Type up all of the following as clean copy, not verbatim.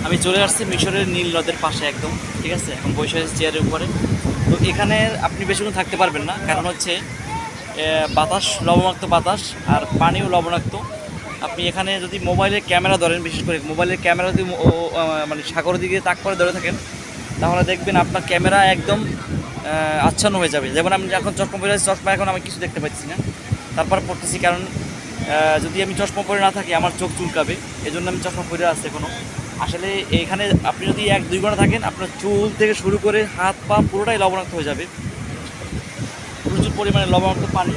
আমি চলে আসছি মিশরের নীল নদের পাশে একদম, ঠিক আছে। এখন বসে আছি চেয়ারের উপরে। তো এখানে আপনি বেশিক্ষণ থাকতে পারবেন না, কারণ হচ্ছে বাতাস লবণাক্ত বাতাস আর পানিও লবণাক্ত। আপনি এখানে যদি মোবাইলের ক্যামেরা ধরেন, বিশেষ করে মোবাইলের ক্যামেরা যদি মানে সাগরের দিকে তাক করে ধরে থাকেন, তাহলে দেখবেন আপনার ক্যামেরা একদম আচ্ছন্ন হয়ে যাবে। যেমন আমি এখন চশমা পরে আছি, চশমা এখন আমি কিছু দেখতে পাচ্ছি না, তারপর পড়তেছি, কারণ যদি আমি চশমা পরে না থাকি আমার চোখ চুলকাবে, এই জন্য আমি চশমা পরে আসছি এখনও। আসলে এখানে আপনি যদি 1-2 ঘন্টা থাকেন, আপনার চুল থেকে শুরু করে হাত পা পুরোটাই লবণাক্ত হয়ে যাবে, প্রচুর পরিমাণে লবণাক্ত পানি।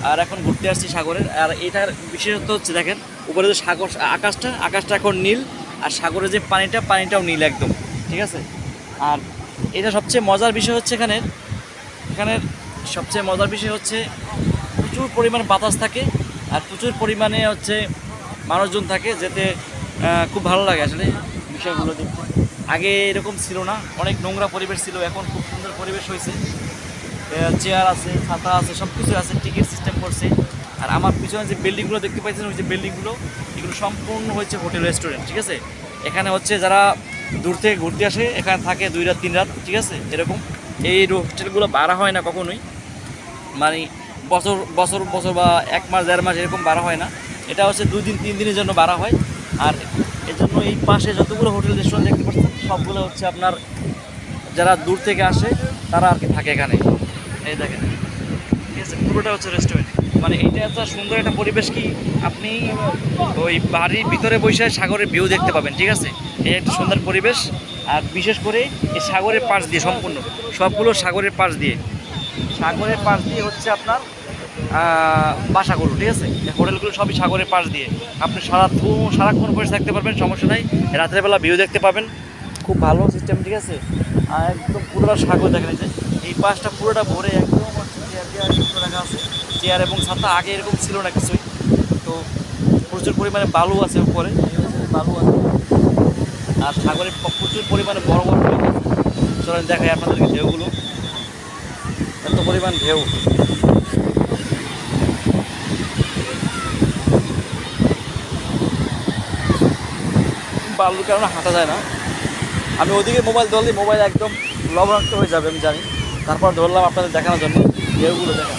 আর এখন ঘুরতে আসছি সাগরের। আর এটার বিশেষত্ব হচ্ছে দেখেন, উপরে যে সাগর, আকাশটা এখন নীল, আর সাগরের যে পানিটাও নীল একদম, ঠিক আছে। আর এটা সবচেয়ে মজার বিষয় হচ্ছে এখানের সবচেয়ে মজার বিষয় হচ্ছে প্রচুর পরিমাণ বাতাস থাকে, আর প্রচুর পরিমাণে হচ্ছে মানুষজন থাকে, যেতে খুব ভালো লাগে আসলে বিষয়গুলো দেখতে। আগে এরকম ছিল না, অনেক নোংরা পরিবেশ ছিল, এখন খুব সুন্দর পরিবেশ হয়েছে। চেয়ার আছে, ছাতা আছে, সব কিছু আছে, টিকিট সিস্টেম করছে। আর আমার পিছনে যে বিল্ডিংগুলো দেখতে পাচ্ছেন, ওই যে বিল্ডিংগুলো, এগুলো সম্পূর্ণ হচ্ছে হোটেল রেস্টুরেন্ট, ঠিক আছে। এখানে হচ্ছে যারা দূর থেকে ঘুরতে আসে, এখানে থাকে 2 রাত 3 রাত, ঠিক আছে, এরকম। এই হোটেলগুলো ভাড়া হয় না কখনোই, মানে বছর বছর বছর বা 1 মাস 1.5 মাস এরকম ভাড়া হয় না। এটা হচ্ছে 2 দিন 3 দিনের জন্য ভাড়া হয়। আর এই জন্য এই পাশে যতগুলো হোটেল রেস্টুরেন্ট দেখতে পাচ্ছেন, সবগুলো হচ্ছে আপনার যারা দূর থেকে আসে তারা আর কি থাকে এখানে। এই দেখেন, ঠিক আছে, পুরোটা হচ্ছে রেস্টুরেন্ট। মানে এইটা এত সুন্দর একটা পরিবেশ কি, আপনি ওই বাড়ির ভিতরে বসে সাগরের ভিউ দেখতে পাবেন, ঠিক আছে। এই একটা সুন্দর পরিবেশ। আর বিশেষ করে এই সাগরের পাশ দিয়ে, সম্পূর্ণ সবগুলো সাগরের পাশ দিয়ে হচ্ছে আপনার বাসাগুলো, ঠিক আছে। হোটেলগুলো সবই সাগরের পাশ দিয়ে। আপনি সারাক্ষণ বসে থাকতে পারবেন, সমস্যা নাই। রাতের বেলা ভিউ দেখতে পাবেন, খুব ভালো সিস্টেম, ঠিক আছে। আর একদম পুরোটা সাগর দেখা যায়। এই পাশটা পুরোটা ভরে একদম হচ্ছে চেয়ার রাখা আছে, চেয়ার এবং ছাতা। আগে এরকম ছিল না কিছুই। তো প্রচুর পরিমাণে বালু আছে উপরে, বালু আছে। আর সাগরে প্রচুর পরিমাণে বড় বড় ঢেউ আছে। চলেন দেখাই আপনাদেরকে ঢেউগুলো, এত পরিমাণ ঢেউ। বালুর কারণে হাঁটা যায় না। আমি ওদিকে মোবাইল ধরলে মোবাইল একদম লবণাক্ত হয়ে যাবে, আমি জানি। তারপর ধরলাম আপনাদের দেখানোর জন্য ঢেউগুলো দেখা।